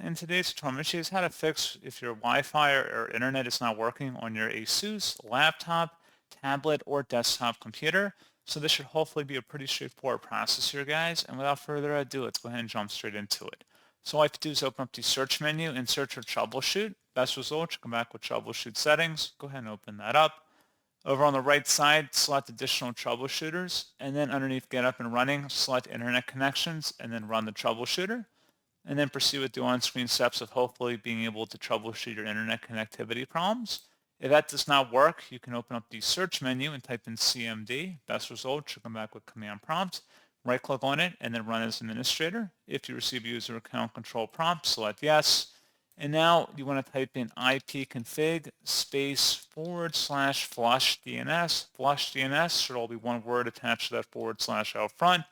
In today's tutorial, I'm going to show you how to fix if your Wi-Fi or internet is not working on your ASUS laptop, tablet, or desktop computer. So this should hopefully be a pretty straightforward process here, guys. And without further ado, let's go ahead and jump straight into it. So all I have to do is open up the search menu and search for troubleshoot. Best result, you come back with troubleshoot settings. Go ahead and open that up. Over on the right side, select additional troubleshooters, and then underneath get up and running, select internet connections, and then run the troubleshooter, and then proceed with the on-screen steps of hopefully being able to troubleshoot your internet connectivity problems. If that does not work, you can open up the search menu and type in CMD. Best result should come back with command prompt. Right-click on it and then run as administrator. If you receive a user account control prompt, select yes. And now you want to type in ipconfig space /flush DNS. Flush DNS should all be one word attached to that / out front.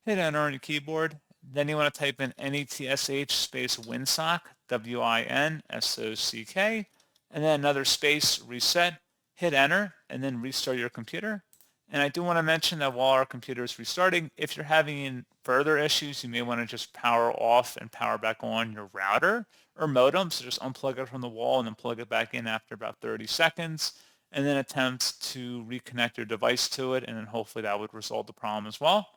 Hit enter on your keyboard. Then you want to type in netsh space winsock, WINSOCK, and then another space, reset. Hit enter, and then restart your computer. And I do want to mention that while our computer is restarting, if you're having further issues, you may want to just power off and power back on your router or modem. So just unplug it from the wall and then plug it back in after about 30 seconds, and then attempt to reconnect your device to it, and then hopefully that would resolve the problem as well.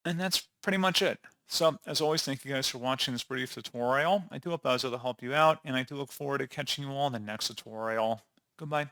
And that's pretty much it. So as always, thank you guys for watching this brief tutorial. I do hope I was able to help you out, and I do look forward to catching you all in the next tutorial. Goodbye.